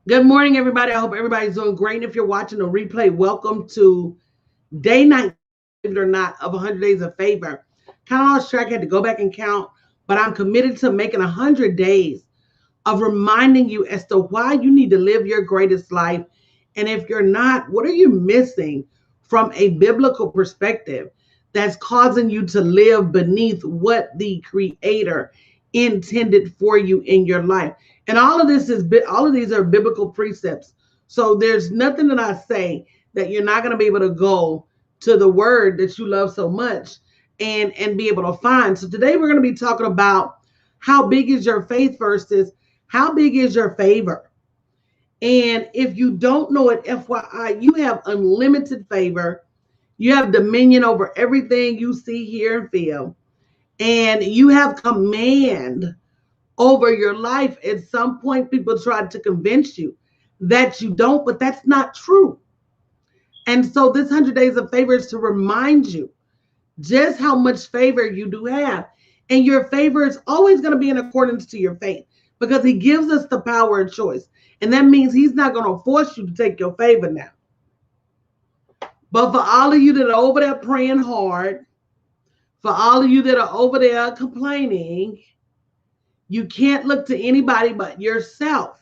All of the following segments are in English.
Good morning, everybody. I hope everybody's doing great. And if you're watching a replay, welcome to day 19, believe it or not, of 100 Days of Favor. Kind of lost track, I had to go back and count, but I'm committed to making 100 days of reminding you as to why you need to live your greatest life. And if you're not, what are you missing from a biblical perspective that's causing you to live beneath what the Creator intended for you in your life? And all of these are biblical precepts. So there's nothing that I say that you're not going to be able to go to the word that you love so much and be able to find. So today we're going to be talking about how big is your faith versus how big is your favor. And if you don't know it, FYI, you have unlimited favor. You have dominion over everything you see, hear, and feel. And you have command over your life. At some point, people tried to convince you that you don't, but that's not true. And so this 100 days of favor is to remind you just how much favor you do have. And your favor is always going to be in accordance to your faith because he gives us the power of choice. And that means he's not going to force you to take your favor now. But for all of you that are over there praying hard, for all of you that are over there complaining, you can't look to anybody but yourself.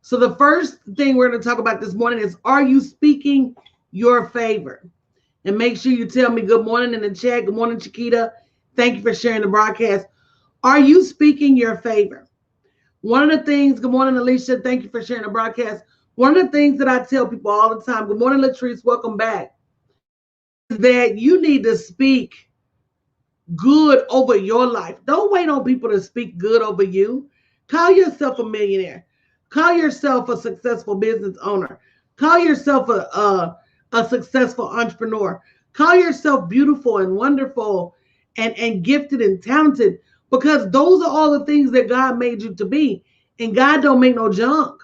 So the first thing we're going to talk about this morning is, are you speaking your favor? And make sure you tell me good morning in the chat. Good morning, Chiquita. Thank you for sharing the broadcast. Are you speaking your favor? One of the things, good morning, Alicia. Thank you for sharing the broadcast. One of the things that I tell people all the time, good morning, Latrice, welcome back, is that you need to speak good over your life. Don't wait on people to speak good over you. Call yourself a millionaire. Call yourself a successful business owner. Call yourself a successful entrepreneur. Call yourself beautiful and wonderful and gifted and talented, because those are all the things that God made you to be. And God don't make no junk.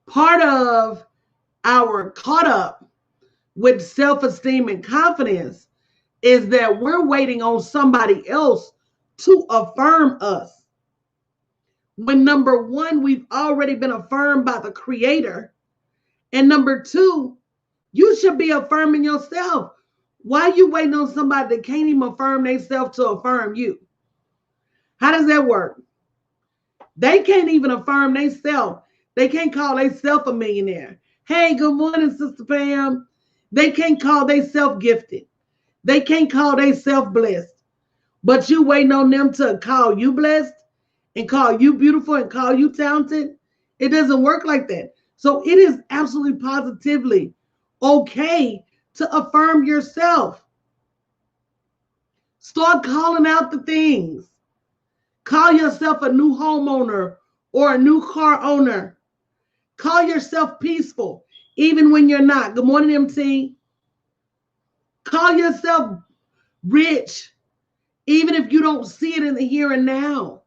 Part of our caught up with self-esteem and confidence is that we're waiting on somebody else to affirm us. When number one, we've already been affirmed by the Creator. And number two, you should be affirming yourself. Why are you waiting on somebody that can't even affirm themselves to affirm you? How does that work? They can't even affirm themselves. They can't call themselves a millionaire. Hey, good morning, Sister Pam. They can't call themselves gifted. They can't call themselves blessed. But you waiting on them to call you blessed and call you beautiful and call you talented. It doesn't work like that. So it is absolutely positively okay to affirm yourself. Start calling out the things. Call yourself a new homeowner or a new car owner. Call yourself peaceful, even when you're not. Good morning, MT. Call yourself rich, even if you don't see it in the here and now.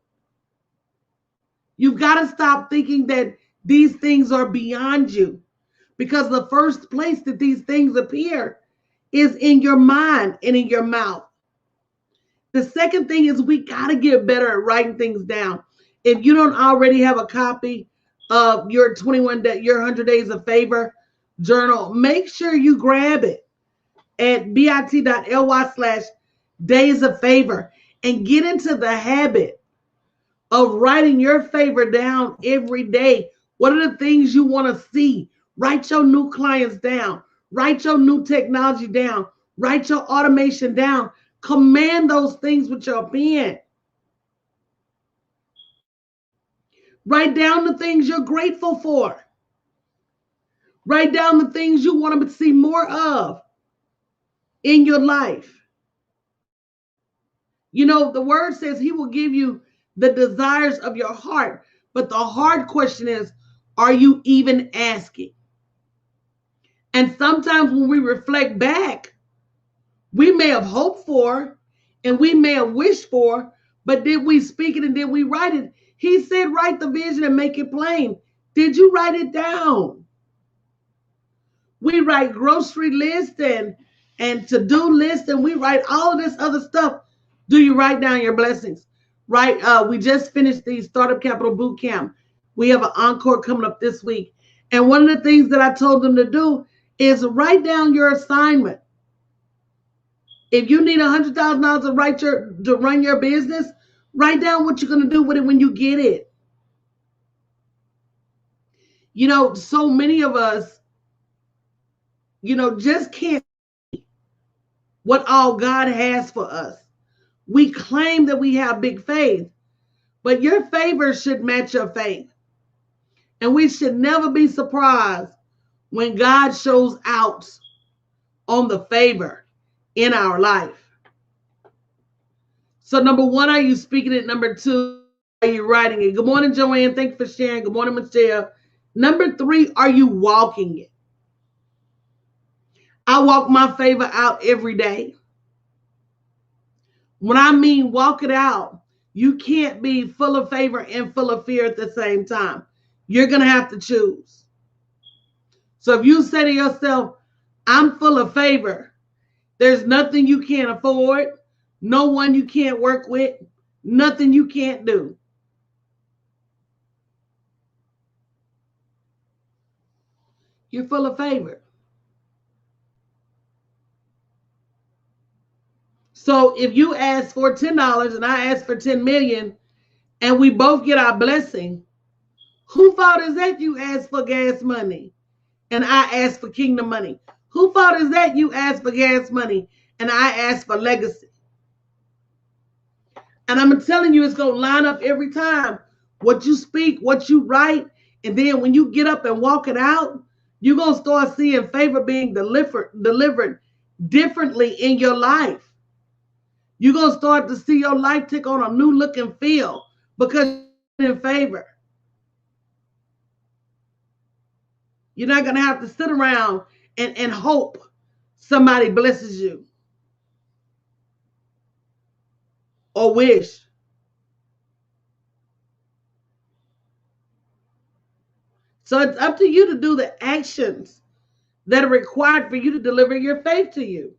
You've got to stop thinking that these things are beyond you, because the first place that these things appear is in your mind and in your mouth. The second thing is we got to get better at writing things down. If you don't already have a copy of your 100 days of favor journal, make sure you grab it at bit.ly/days of favor and get into the habit of writing your favor down every day. What are the things you want to see? Write your new clients down. Write your new technology down. Write your automation down. Command those things with your pen. Write down the things you're grateful for. Write down the things you want to see more of in your life. You know, the word says he will give you the desires of your heart. But the hard question is, are you even asking? And sometimes when we reflect back, we may have hoped for and we may have wished for, but did we speak it and did we write it? He said, write the vision and make it plain. Did you write it down? We write grocery lists and to-do lists, and we write all of this other stuff. Do you write down your blessings? right? We just finished the Startup Capital Boot Camp. We have an encore coming up this week. And one of the things that I told them to do is write down your assignment. If you need $100,000 to run your business, write down what you're going to do with it when you get it. You know, so many of us, you know, just can't see what all God has for us. We claim that we have big faith, but your favor should match your faith. And we should never be surprised when God shows out on the favor in our life. So number one, are you speaking it? Number two, are you writing it? Good morning, Joanne. Thank you for sharing. Good morning, Michelle. Number three, are you walking it? I walk my favor out every day. When I mean walk it out, you can't be full of favor and full of fear at the same time. You're going to have to choose. So if you say to yourself, I'm full of favor, there's nothing you can't afford, no one you can't work with, nothing you can't do. You're full of favor. So if you ask for $10 and I ask for 10 million and we both get our blessing, who fault is that you ask for gas money and I ask for kingdom money? Who fault is that you ask for gas money and I ask for legacy? And I'm telling you, it's going to line up every time. What you speak, what you write, and then when you get up and walk it out, you're going to start seeing favor being delivered differently in your life. You're going to start to see your life take on a new look and feel because you're in favor. You're not going to have to sit around and hope somebody blesses you or wish. So it's up to you to do the actions that are required for you to deliver your faith to you.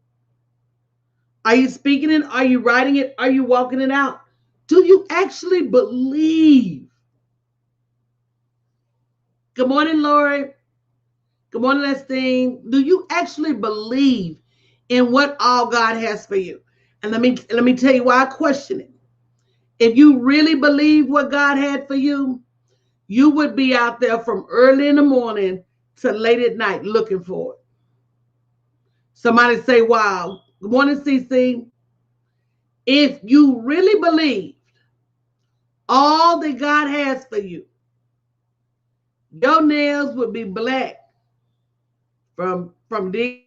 Are you speaking it? Are you writing it? Are you walking it out? Do you actually believe? Good morning, Lori. Good morning, Estine. Do you actually believe in what all God has for you? And let me tell you why I question it. If you really believe what God had for you, you would be out there from early in the morning to late at night looking for it. Somebody say, wow. Good morning, CC. If you really believe all that God has for you, your nails would be black from digging.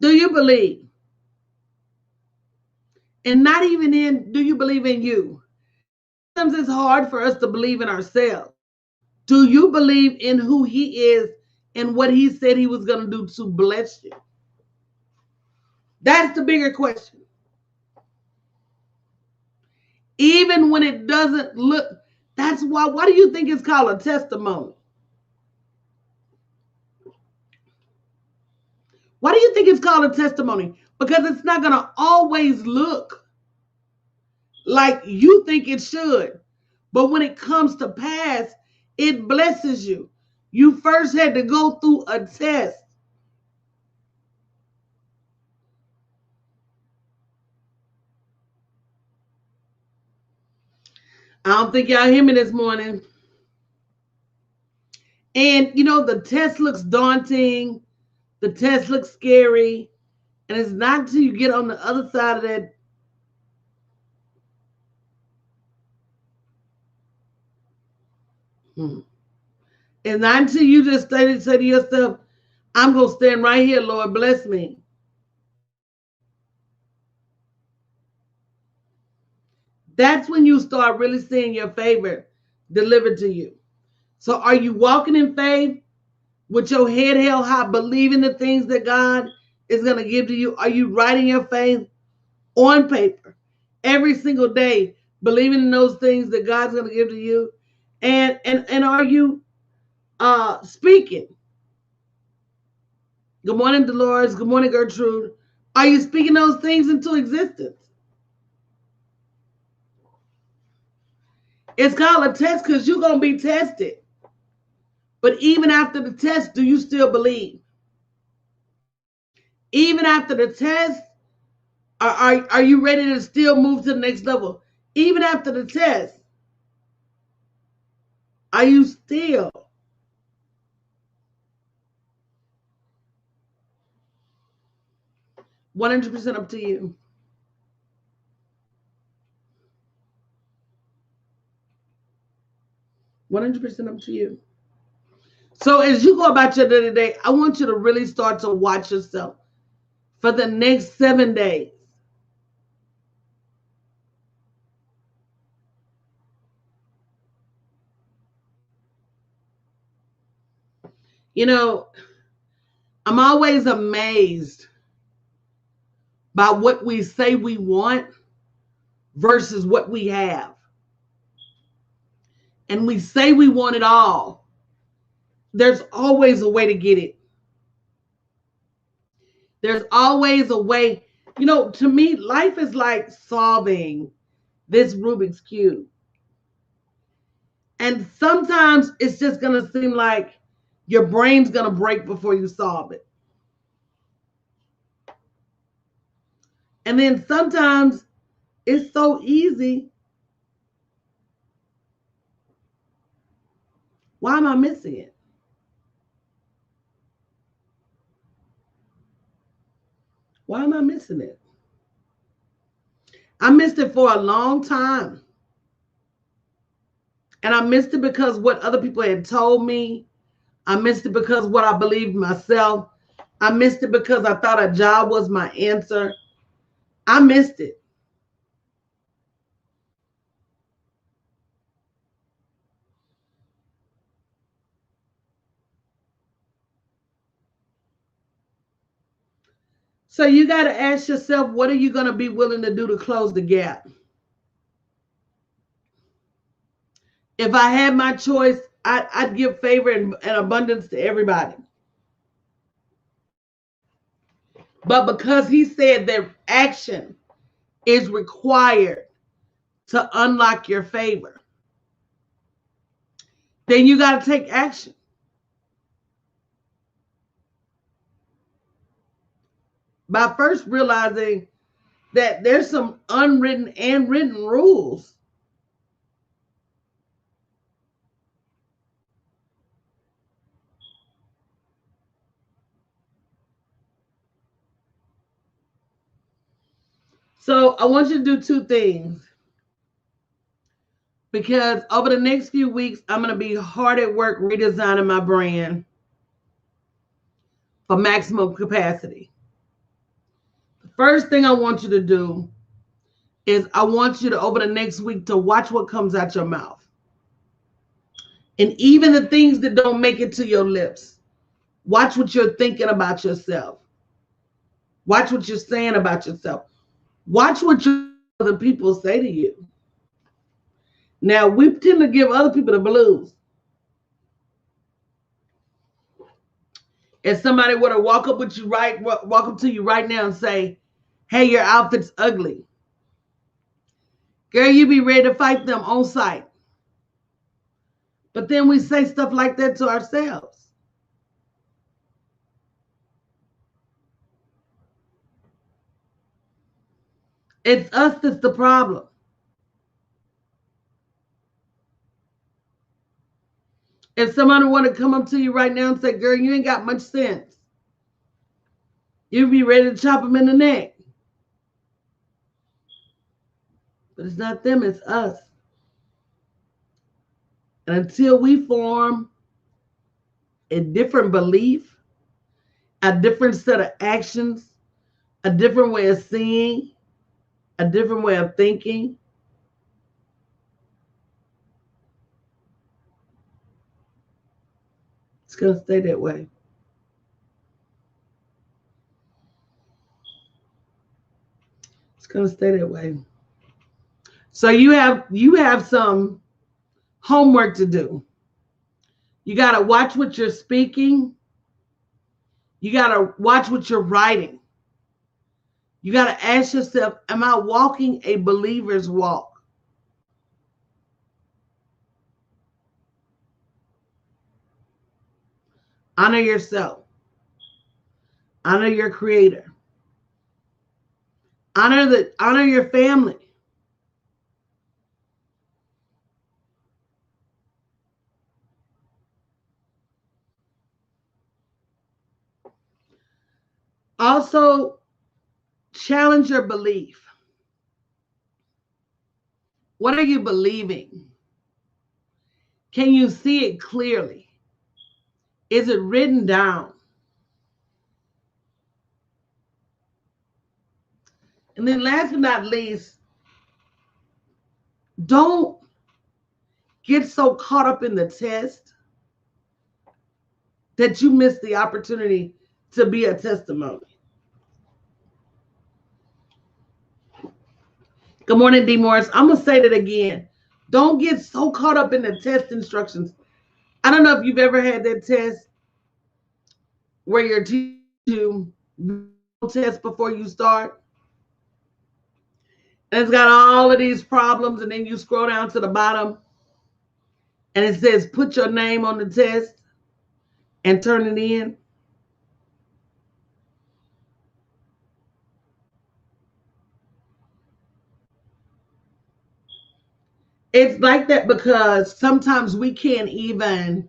Do you believe? And not even in, do you believe in you? Sometimes it's hard for us to believe in ourselves. Do you believe in who he is and what he said he was going to do to bless you? That's the bigger question. Even when it doesn't look, that's why do you think it's called a testimony? Why do you think it's called a testimony? Because it's not going to always look like you think it should. But when it comes to pass, it blesses you. You first had to go through a test. I don't think y'all hear me this morning. And you know, the test looks daunting. The test looks scary. And it's not until you get on the other side of that. It's not until you just say to yourself, I'm going to stand right here, Lord, bless me. That's when you start really seeing your favor delivered to you. So are you walking in faith with your head held high, believing the things that God is going to give to you? Are you writing your faith on paper every single day, believing in those things that God's going to give to you? And are you speaking? Good morning, Dolores. Good morning, Gertrude. Are you speaking those things into existence? It's called a test because you're going to be tested. But even after the test, do you still believe? Even after the test, are you ready to still move to the next level? Even after the test, are you still? 100% up to you. 100% up to you. So as you go about your day to day, I want you to really start to watch yourself for the next 7 days. You know, I'm always amazed by what we say we want versus what we have. And we say we want it all. There's always a way to get it. There's always a way. You know, to me, life is like solving this Rubik's Cube. And sometimes it's just going to seem like your brain's going to break before you solve it. And then sometimes it's so easy. Why am I missing it? Why am I missing it? I missed it for a long time. And I missed it because what other people had told me. I missed it because what I believed myself. I missed it because I thought a job was my answer. I missed it. So you got to ask yourself, what are you going to be willing to do to close the gap? If I had my choice, I'd give favor and abundance to everybody. But because he said that action is required to unlock your favor, then you got to take action. By first realizing that there's some unwritten and written rules. So I want you to do two things. Because over the next few weeks, I'm going to be hard at work redesigning my brand for maximum capacity. The first thing I want you to do is I want you to, over the next week, to watch what comes out your mouth. And even the things that don't make it to your lips, watch what you're thinking about yourself. Watch what you're saying about yourself. Watch what other people say to you. Now, we tend to give other people the blues. If somebody were to walk up to you right now and say, hey, your outfit's ugly. Girl, you be ready to fight them on sight. But then we say stuff like that to ourselves. It's us that's the problem. If somebody want to come up to you right now and say, girl, you ain't got much sense, you'd be ready to chop them in the neck. But it's not them, it's us. And until we form a different belief, a different set of actions, a different way of seeing, a different way of thinking, it's going to stay that way. It's going to stay that way. So you have some homework to do. You got to watch what you're speaking. You got to watch what you're writing. You got to ask yourself, am I walking a believer's walk? Honor yourself. Honor your creator. Honor your family. Also, challenge your belief. What are you believing? Can you see it clearly? Is it written down? And then last but not least, don't get so caught up in the test that you miss the opportunity to be a testimony. Good morning, D. Morris. I'm going to say that again. Don't get so caught up in the test instructions. I don't know if you've ever had that test where you're teaching you test before you start. And it's got all of these problems, and then you scroll down to the bottom and it says, put your name on the test and turn it in. It's like that because sometimes we can't even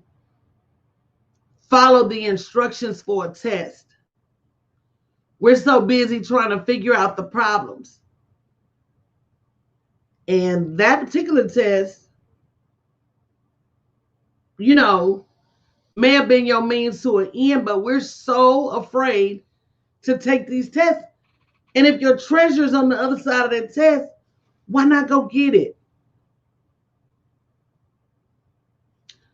follow the instructions for a test. We're so busy trying to figure out the problems. And that particular test, you know, may have been your means to an end, but we're so afraid to take these tests. And if your treasure's on the other side of that test, why not go get it?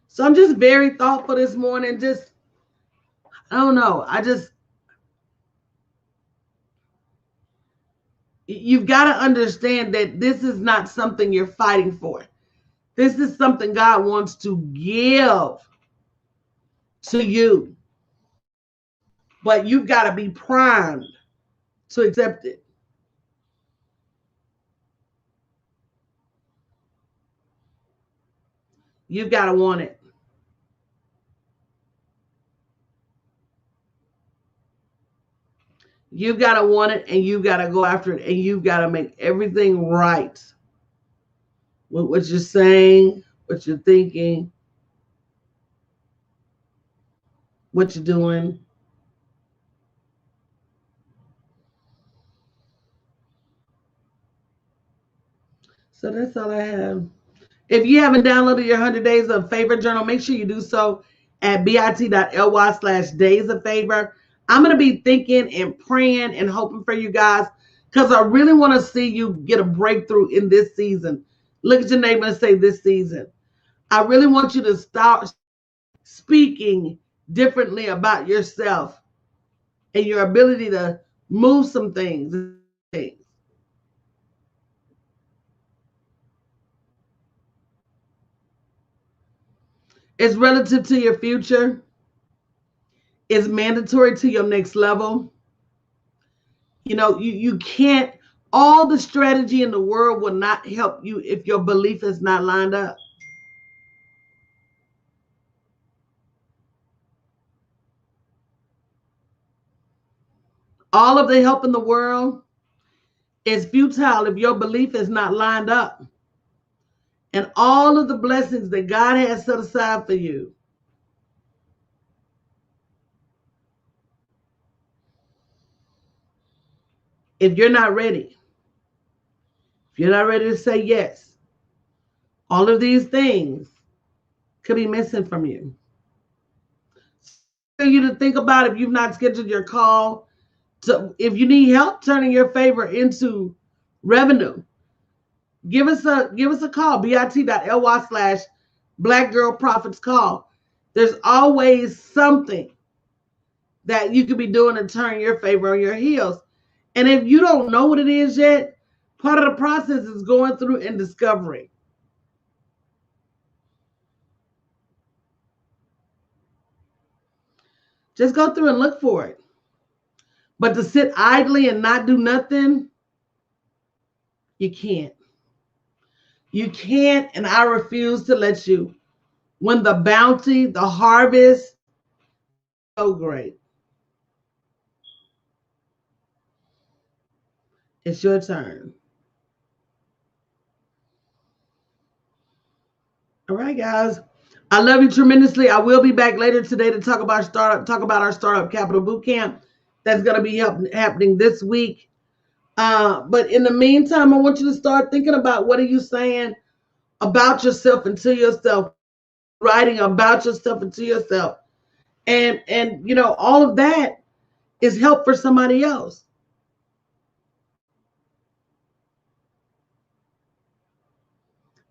So I'm just very thoughtful this morning. Just, I don't know. You've got to understand that this is not something you're fighting for. This is something God wants to give to you. But you've got to be primed to accept it. You've got to want it. You've got to want it, and you've got to go after it, and you've got to make everything right with what you're saying, what you're thinking, what you're doing. So that's all I have. If you haven't downloaded your 100 Days of Favor journal, make sure you do so at bit.ly/days of favor. I'm going to be thinking and praying and hoping for you guys because I really want to see you get a breakthrough in this season. Look at your neighbor and say, this season. I really want you to start speaking differently about yourself and your ability to move some things. It's relative to your future. It's mandatory to your next level. You know, you can't, all the strategy in the world will not help you if your belief is not lined up. All of the help in the world is futile if your belief is not lined up. And all of the blessings that God has set aside for you, if you're not ready, if you're not ready to say yes, all of these things could be missing from you. For you to think about if you've not scheduled your call, if you need help turning your favor into revenue, give us a call, bit.ly/Black Girl Profits Call. There's always something that you could be doing to turn your favor on your heels. And if you don't know what it is yet, part of the process is going through and discovering. Just go through and look for it. But to sit idly and not do nothing, you can't. You can't, and I refuse to let you. When the bounty, the harvest, so great. It's your turn. All right, guys. I love you tremendously. I will be back later today to talk about our startup capital boot camp that's going to be happening this week. But in the meantime, I want you to start thinking about what are you saying about yourself and to yourself, writing about yourself and to yourself. And you know, all of that is help for somebody else.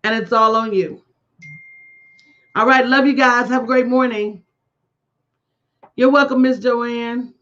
And it's all on you. All right, love you guys. Have a great morning. You're welcome, Miss Joanne.